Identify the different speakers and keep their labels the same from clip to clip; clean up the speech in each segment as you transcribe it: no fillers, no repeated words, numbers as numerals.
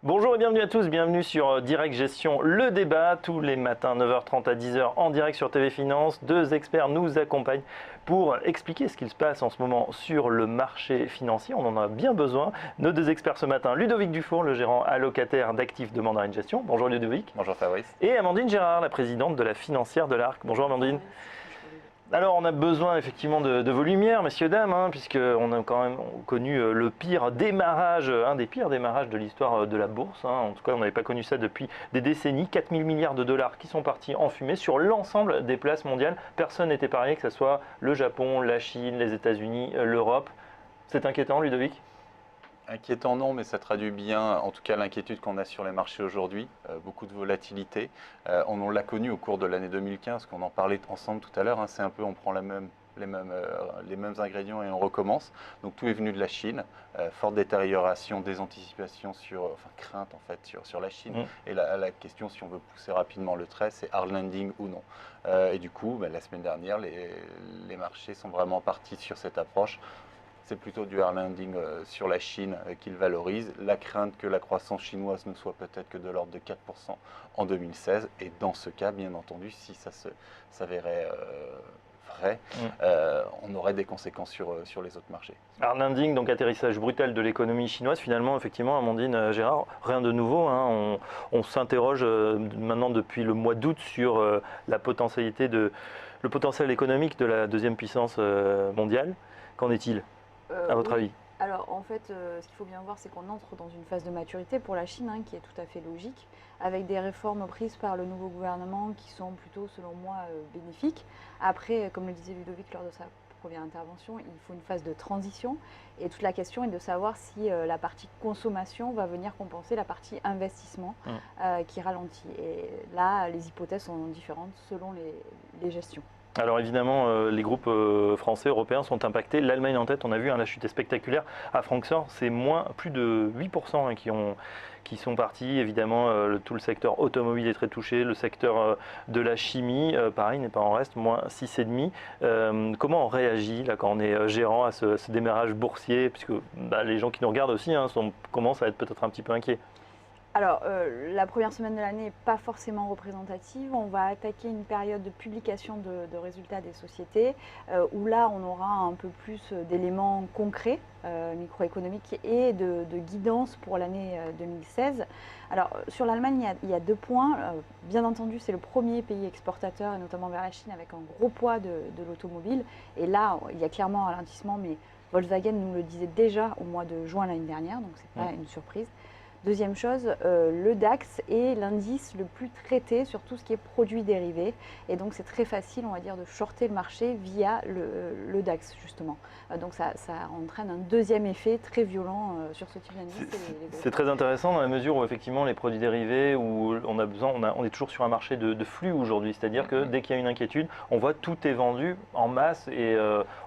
Speaker 1: Bonjour et bienvenue à tous, bienvenue sur Direct Gestion, le débat, tous les matins 9h30 à 10h en direct sur TV Finance. Deux experts nous accompagnent pour expliquer ce qu'il se passe en ce moment sur le marché financier. On en a bien besoin. Nos deux experts ce matin, Ludovic Dufour, le gérant allocataire d'actifs de Mandarin Gestion. Bonjour Ludovic.
Speaker 2: Bonjour Fabrice.
Speaker 1: Et Amandine Gérard, la présidente de la financière de l'Arc. Bonjour Amandine. Alors on a besoin effectivement de vos lumières, messieurs, dames, puisqu'on a quand même connu le pire démarrage, un des pires démarrages de l'histoire de la bourse. En tout cas, on n'avait pas connu ça depuis des décennies. 4 000 milliards de dollars qui sont partis en fumée sur l'ensemble des places mondiales. Personne n'est épargné, que ce soit le Japon, la Chine, les États-Unis, l'Europe. C'est inquiétant, Ludovic ?
Speaker 2: Inquiétant non, mais ça traduit bien en tout cas l'inquiétude qu'on a sur les marchés aujourd'hui, beaucoup de volatilité. On l'a connu au cours de l'année 2015, qu'on en parlait ensemble tout à l'heure, c'est un peu on prend les mêmes ingrédients et on recommence. Donc tout est venu de la Chine, forte détérioration, des anticipations crainte en fait sur la Chine. Et la question, si on veut pousser rapidement le trait, c'est hard landing ou non. Et du coup, la semaine dernière, les marchés sont vraiment partis sur cette approche. C'est plutôt du hard landing sur la Chine qu'il valorise. La crainte que la croissance chinoise ne soit peut-être que de l'ordre de 4% en 2016. Et dans ce cas, bien entendu, si ça s'avérait vrai, on aurait des conséquences sur les autres marchés.
Speaker 1: Hard landing, donc atterrissage brutal de l'économie chinoise. Finalement, effectivement, Amandine Gérard, rien de nouveau. On s'interroge maintenant depuis le mois d'août sur le potentiel économique de la deuxième puissance mondiale. Qu'en est-il à votre avis?
Speaker 3: Alors en fait, ce qu'il faut bien voir, c'est qu'on entre dans une phase de maturité pour la Chine, qui est tout à fait logique, avec des réformes prises par le nouveau gouvernement qui sont plutôt, selon moi, bénéfiques. Après, comme le disait Ludovic lors de sa première intervention, il faut une phase de transition. Et toute la question est de savoir si la partie consommation va venir compenser la partie investissement qui ralentit. Et là, les hypothèses sont différentes selon les gestions.
Speaker 1: Alors évidemment, les groupes français, européens sont impactés. L'Allemagne en tête, on a vu la chute est spectaculaire. À Francfort, c'est plus de 8% qui sont partis. Évidemment, tout le secteur automobile est très touché. Le secteur de la chimie, pareil, n'est pas en reste, moins 6,5%. Comment on réagit là, quand on est gérant à ce démarrage boursier? Puisque les gens qui nous regardent aussi commencent à être peut-être un petit peu inquiets.
Speaker 3: Alors, la première semaine de l'année n'est pas forcément représentative. On va attaquer une période de publication de résultats des sociétés où là, on aura un peu plus d'éléments concrets, microéconomiques et de guidance pour l'année 2016. Alors, sur l'Allemagne, il y a 2 points. Bien entendu, c'est le premier pays exportateur, et notamment vers la Chine, avec un gros poids de l'automobile. Et là, il y a clairement un ralentissement, mais Volkswagen nous le disait déjà au mois de juin l'année dernière, donc ce n'est pas une surprise. Deuxième chose, le DAX est l'indice le plus traité sur tout ce qui est produits dérivés. Et donc, c'est très facile, on va dire, de shorter le marché via le DAX, justement. Donc, ça entraîne un deuxième effet très violent sur ce type d'indice.
Speaker 1: C'est très intéressant dans la mesure où, effectivement, les produits dérivés, où on est toujours sur un marché de flux aujourd'hui. C'est-à-dire que dès qu'il y a une inquiétude, on voit tout est vendu en masse et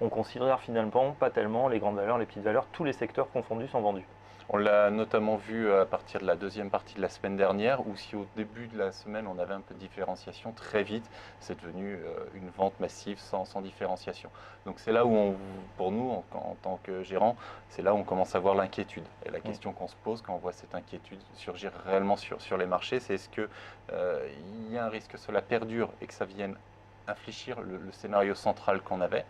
Speaker 1: on considère finalement pas tellement les grandes valeurs, les petites valeurs, tous les secteurs confondus sont vendus.
Speaker 2: On l'a notamment vu à partir de la deuxième partie de la semaine dernière, où si au début de la semaine on avait un peu de différenciation, très vite c'est devenu une vente massive sans différenciation. Donc c'est là où pour nous en tant que gérant, c'est là où on commence à voir l'inquiétude. Et la question qu'on se pose quand on voit cette inquiétude surgir réellement sur les marchés, c'est est-ce qu'il y a un risque que cela perdure et que ça vienne infléchir le scénario central qu'on avait,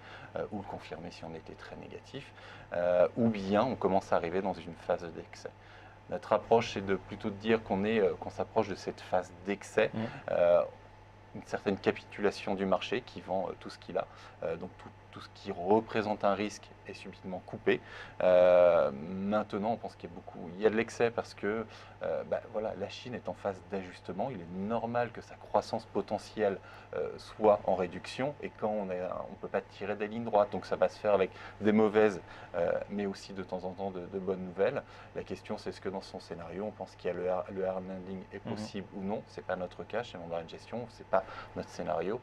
Speaker 2: ou le confirmer si on était très négatif, ou bien on commence à arriver dans une phase d'excès. Notre approche, c'est plutôt de dire qu'on s'approche de cette phase d'excès, une certaine capitulation du marché qui vend tout ce qu'il a, donc tout ce qui représente un risque est subitement coupé. Maintenant, on pense qu'il y a de l'excès parce que la Chine est en phase d'ajustement. Il est normal que sa croissance potentielle soit en réduction, et quand on ne peut pas tirer des lignes droites, donc ça va se faire avec des mauvaises, mais aussi de temps en temps de bonnes nouvelles. La question, c'est est-ce que dans son scénario, on pense qu'il y a le hard landing est possible ou non. C'est pas notre cas chez Mandarin Gestion, c'est pas notre scénario.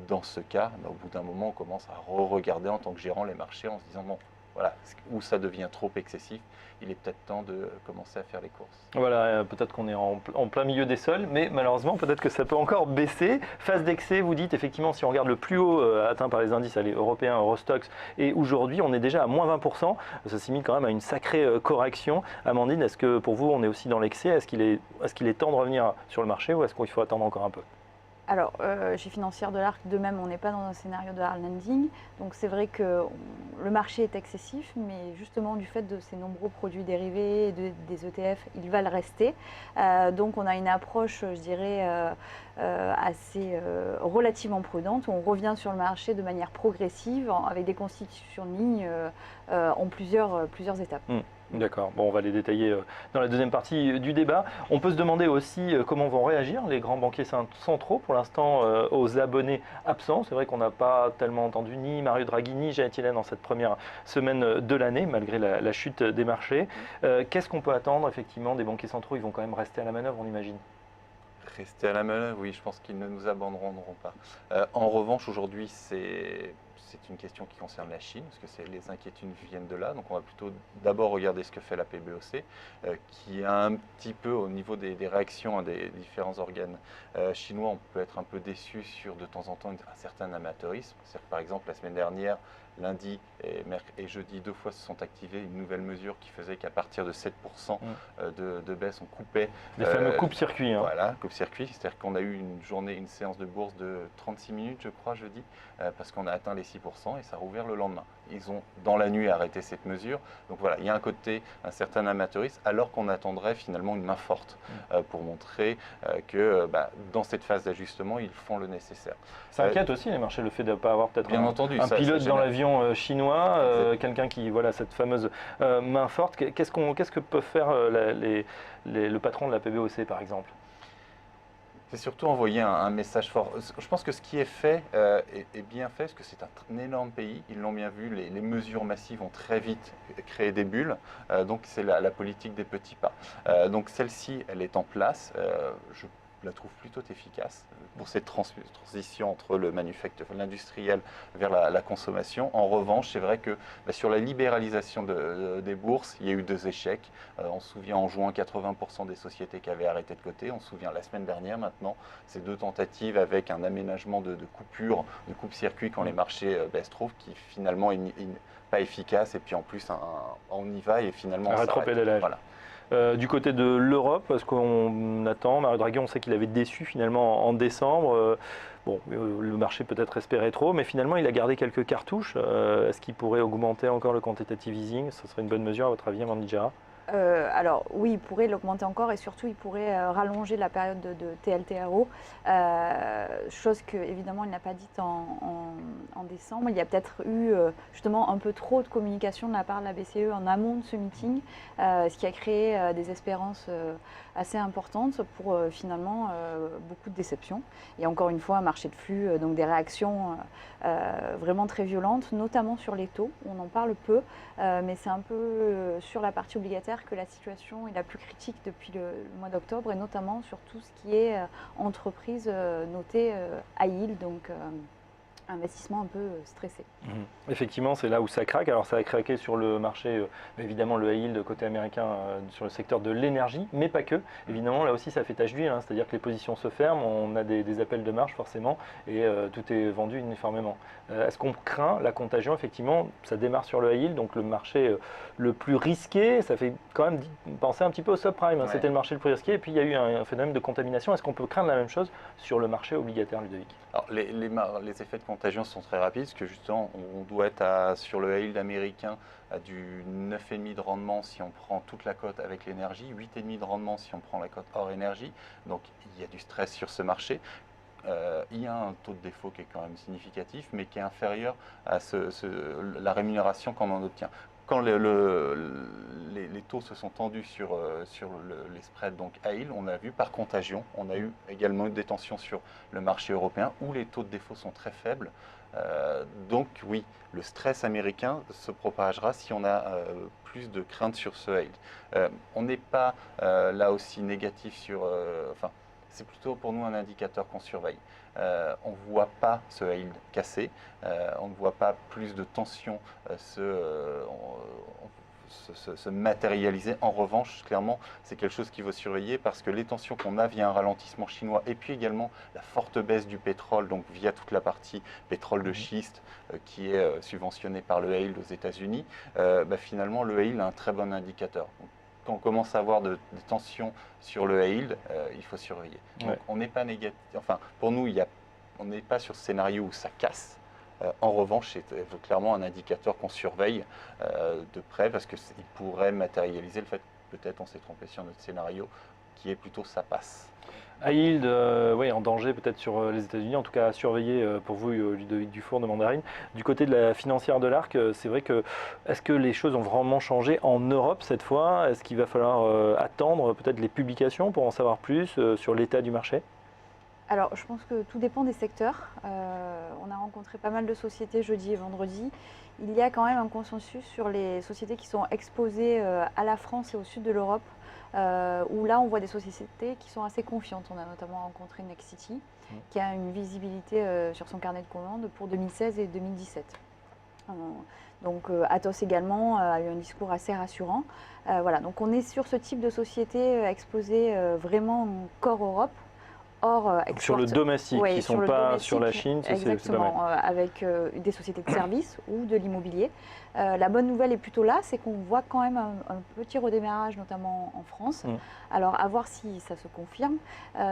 Speaker 2: Dans ce cas, au bout d'un moment, on commence à regarder en tant que gérant les marchés en se disant bon, voilà, où ça devient trop excessif, il est peut-être temps de commencer à faire les courses.
Speaker 1: Voilà, peut-être qu'on est en plein milieu des sols, mais malheureusement, peut-être que ça peut encore baisser. Phase d'excès, vous dites, effectivement, si on regarde le plus haut atteint par les indices européens, Eurostoxx, et aujourd'hui, on est déjà à moins 20%. Ça s'imite quand même à une sacrée correction. Amandine, est-ce que pour vous, on est aussi dans l'excès? Est-ce qu'il est temps de revenir sur le marché ou est-ce qu'il faut attendre encore un peu?
Speaker 3: Alors, chez Financière de l'Arc, de même, on n'est pas dans un scénario de hard landing. Donc, c'est vrai que le marché est excessif, mais justement, du fait de ces nombreux produits dérivés, des ETF, il va le rester. Donc, on a une approche, je dirais, assez relativement prudente. On revient sur le marché de manière progressive, avec des constitutions de lignes en plusieurs étapes.
Speaker 1: D'accord, bon, on va les détailler dans la deuxième partie du débat. On peut se demander aussi comment vont réagir les grands banquiers centraux pour l'instant aux abonnés absents. C'est vrai qu'on n'a pas tellement entendu ni Mario Draghi ni Janet Yellen dans cette première semaine de l'année, malgré la chute des marchés. Qu'est-ce qu'on peut attendre effectivement des banquiers centraux? Ils vont quand même rester à la manœuvre, on imagine.
Speaker 2: Rester à la manœuvre, oui, je pense qu'ils ne nous abandonneront pas. En revanche, aujourd'hui, c'est une question qui concerne la Chine, parce que les inquiétudes viennent de là. Donc on va plutôt d'abord regarder ce que fait la PBOC, qui a un petit peu au niveau des réactions des différents organes chinois, on peut être un peu déçu sur de temps en temps un certain amateurisme. C'est-à-dire que, par exemple, la semaine dernière, lundi et jeudi, 2 fois se sont activées une nouvelle mesure qui faisait qu'à partir de 7% de baisse, on coupait.
Speaker 1: Les fameux coupe-circuits.
Speaker 2: Voilà, coupe-circuit. C'est-à-dire qu'on a eu une séance de bourse de 36 minutes, je crois, jeudi, parce qu'on a atteint les 6% et ça a rouvert le lendemain. Ils ont, dans la nuit, arrêté cette mesure. Donc voilà, il y a un certain amateurisme, alors qu'on attendrait finalement une main forte pour montrer que dans cette phase d'ajustement, ils font le nécessaire.
Speaker 1: Ça inquiète aussi les marchés, le fait de ne pas avoir peut-être un
Speaker 2: ça,
Speaker 1: pilote dans l'avion chinois, quelqu'un qui, voilà, cette fameuse main forte. Qu'est-ce que peut faire le patron de la PBOC, par exemple?
Speaker 2: C'est surtout envoyer un message fort. Je pense que ce qui est fait est bien fait, parce que c'est un énorme pays, ils l'ont bien vu, les mesures massives ont très vite créé des bulles, donc c'est la politique des petits pas. Donc celle-ci, elle est en place, je la trouve plutôt efficace pour cette transition entre l'industriel vers la consommation. En revanche, c'est vrai que sur la libéralisation des bourses, il y a eu 2 échecs. On se souvient en juin, 80% des sociétés qui avaient arrêté de coter. On se souvient la semaine dernière maintenant, ces 2 tentatives avec un aménagement de coupure, de coupe-circuit quand les marchés baissent trop, qui finalement n'est pas efficace. Et puis en plus, on y va et finalement on s'arrête. Voilà.
Speaker 1: Du côté de l'Europe, parce qu'on attend, Mario Draghi, on sait qu'il avait déçu finalement en décembre. Le marché peut-être espérait trop, mais finalement il a gardé quelques cartouches. Est-ce qu'il pourrait augmenter encore le quantitative easing? Ce serait une bonne mesure à votre avis, Amandine Gérard?
Speaker 3: Alors oui, il pourrait l'augmenter encore et surtout il pourrait rallonger la période de TLTRO, chose que évidemment il n'a pas dite en décembre. Il y a peut-être eu justement un peu trop de communication de la part de la BCE en amont de ce meeting, ce qui a créé des espérances assez importantes pour finalement beaucoup de déceptions. Et encore une fois, un marché de flux, donc des réactions vraiment très violentes, notamment sur les taux. On en parle peu, mais c'est un peu sur la partie obligataire que la situation est la plus critique depuis le mois d'octobre, et notamment sur tout ce qui est entreprise notée high yield, donc investissement un peu stressé.
Speaker 1: Effectivement, c'est là où ça craque. Alors ça a craqué sur le marché, évidemment le high yield côté américain, sur le secteur de l'énergie, mais pas que. Évidemment, là aussi ça fait tache d'huile, c'est-à-dire que les positions se ferment, on a des appels de marge forcément, et tout est vendu uniformément. Est-ce qu'on craint la contagion? Effectivement, ça démarre sur le high yield, donc le marché le plus risqué, ça fait quand même penser un petit peu au subprime, c'était le marché le plus risqué, et puis il y a eu un phénomène de contamination. Est-ce qu'on peut craindre la même chose sur le marché obligataire, Ludovic?
Speaker 2: Alors, les effets de contagion sont très rapides, parce que justement, on doit être sur le high yield américain à du 9,5 de rendement si on prend toute la cote avec l'énergie, 8,5 de rendement si on prend la cote hors énergie. Donc il y a du stress sur ce marché. Il y a un taux de défaut qui est quand même significatif, mais qui est inférieur à la rémunération qu'on en obtient. Quand les taux se sont tendus sur les spreads, donc high yield, on a vu par contagion, on a eu également une détention sur le marché européen où les taux de défaut sont très faibles. Donc oui, le stress américain se propagera si on a plus de crainte sur ce high yield. On n'est pas là aussi négatif sur... c'est plutôt pour nous un indicateur qu'on surveille. On ne voit pas ce yield cassé, on ne voit pas plus de tension se matérialiser. En revanche, clairement, c'est quelque chose qu'il faut surveiller parce que les tensions qu'on a via un ralentissement chinois et puis également la forte baisse du pétrole, donc via toute la partie pétrole de schiste qui est subventionnée par le yield aux États-Unis, finalement, le yield est un très bon indicateur. Donc, quand on commence à avoir des tensions sur le yield, il faut surveiller. Donc, on n'est pas négatif. Enfin, pour nous, on n'est pas sur ce scénario où ça casse. En revanche, c'est clairement un indicateur qu'on surveille de près parce qu'il pourrait matérialiser le fait que peut-être on s'est trompé sur notre scénario qui est plutôt ça passe.
Speaker 1: High yield, en danger peut-être sur les États-Unis, en tout cas à surveiller pour vous, Ludovic Dufour de Mandarine. Du côté de la financière de l'Arc, c'est vrai que est-ce que les choses ont vraiment changé en Europe cette fois? Est-ce qu'il va falloir attendre peut-être les publications pour en savoir plus sur l'état du marché?
Speaker 3: Alors, je pense que tout dépend des secteurs. On a rencontré pas mal de sociétés jeudi et vendredi. Il y a quand même un consensus sur les sociétés qui sont exposées à la France et au sud de l'Europe, où là, on voit des sociétés qui sont assez confiantes. On a notamment rencontré Nexity, qui a une visibilité sur son carnet de commandes pour 2016 et 2017. Donc Atos également a eu un discours assez rassurant. Voilà, donc on est sur ce type de société exposée vraiment corps Europe.
Speaker 1: Sur le domestique, qui ne sont pas sur la Chine,
Speaker 3: c'est pas mal. Avec des sociétés de services ou de l'immobilier. La bonne nouvelle est plutôt là, c'est qu'on voit quand même un petit redémarrage, notamment en France. Alors, à voir si ça se confirme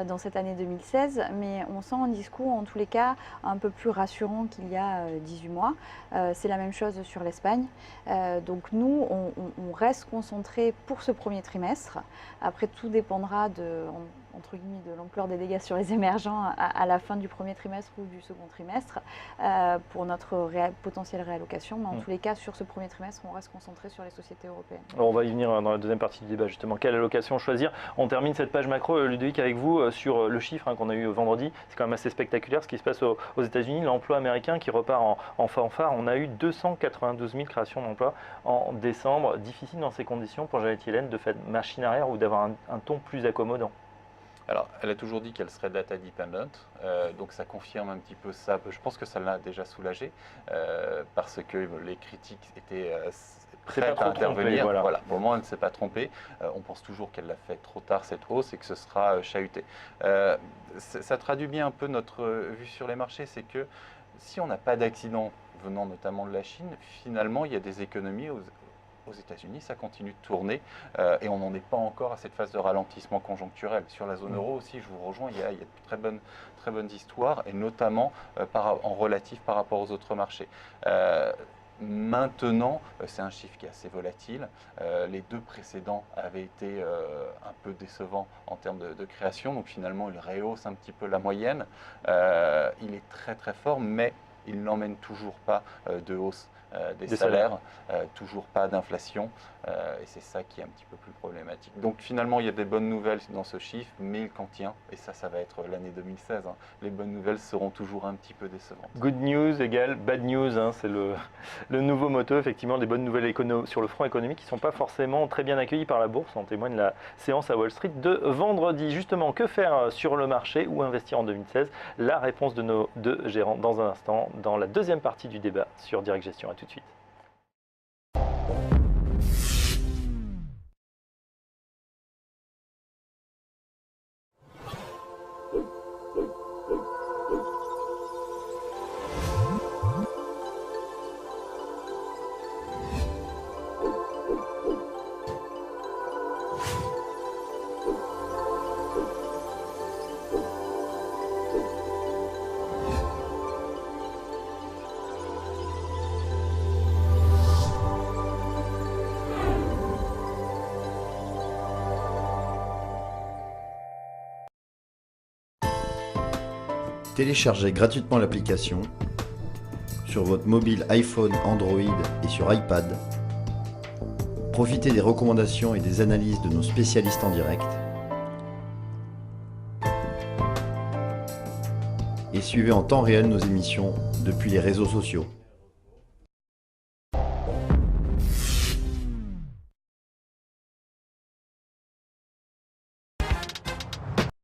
Speaker 3: dans cette année 2016, mais on sent un discours, en tous les cas, un peu plus rassurant qu'il y a 18 mois. C'est la même chose sur l'Espagne. Donc, nous, on reste concentré pour ce premier trimestre. Après, tout dépendra entre guillemets, de l'ampleur des dégâts sur les émergents à la fin du premier trimestre ou du second trimestre pour notre potentielle réallocation. Mais en tous les cas, sur ce premier trimestre, on reste concentré sur les sociétés européennes.
Speaker 1: Alors on va y venir dans la deuxième partie du débat, justement. Quelle allocation choisir? On termine cette page macro, Ludovic, avec vous sur le chiffre qu'on a eu vendredi. C'est quand même assez spectaculaire ce qui se passe aux États-Unis. L'emploi américain qui repart en fanfare. On a eu 292 000 créations d'emplois en décembre. Difficile dans ces conditions pour Janet Yellen de faire machine arrière ou d'avoir un ton plus accommodant.
Speaker 2: Alors, elle a toujours dit qu'elle serait data dependent, donc ça confirme un petit peu ça. Je pense que ça l'a déjà soulagé parce que les critiques étaient prêtes à intervenir. Voilà. Pour le moment, elle ne s'est pas trompée. On pense toujours qu'elle l'a fait trop tard cette hausse et que ce sera chahuté. Ça traduit bien un peu notre vue sur les marchés, c'est que si on n'a pas d'accident venant notamment de la Chine, finalement, il y a des économies aux États-Unis, ça continue de tourner et on n'en est pas encore à cette phase de ralentissement conjoncturel. Sur la zone euro aussi, je vous rejoins, il y a de très bonnes histoires et notamment en relatif par rapport aux autres marchés. Maintenant, c'est un chiffre qui est assez volatile. Les deux précédents avaient été un peu décevants en termes de création, donc finalement il rehausse un petit peu la moyenne. Il est très très fort, mais il n'emmène toujours pas de hausse des salaires, toujours pas d'inflation, et c'est ça qui est un petit peu plus problématique. Donc finalement, il y a des bonnes nouvelles dans ce chiffre, mais il contient, et ça va être l'année 2016, les bonnes nouvelles seront toujours un petit peu décevantes.
Speaker 1: Good news égale bad news, c'est le nouveau motto, effectivement, des bonnes nouvelles sur le front économique qui ne sont pas forcément très bien accueillies par la bourse, en témoigne la séance à Wall Street de vendredi. Justement, que faire sur le marché ou investir en 2016? La réponse de nos deux gérants dans un instant, dans la deuxième partie du débat sur Direct Gestion. À tout de suite.
Speaker 4: Téléchargez gratuitement l'application sur votre mobile iPhone, Android et sur iPad. Profitez des recommandations et des analyses de nos spécialistes en direct. Et suivez en temps réel nos émissions depuis les réseaux sociaux.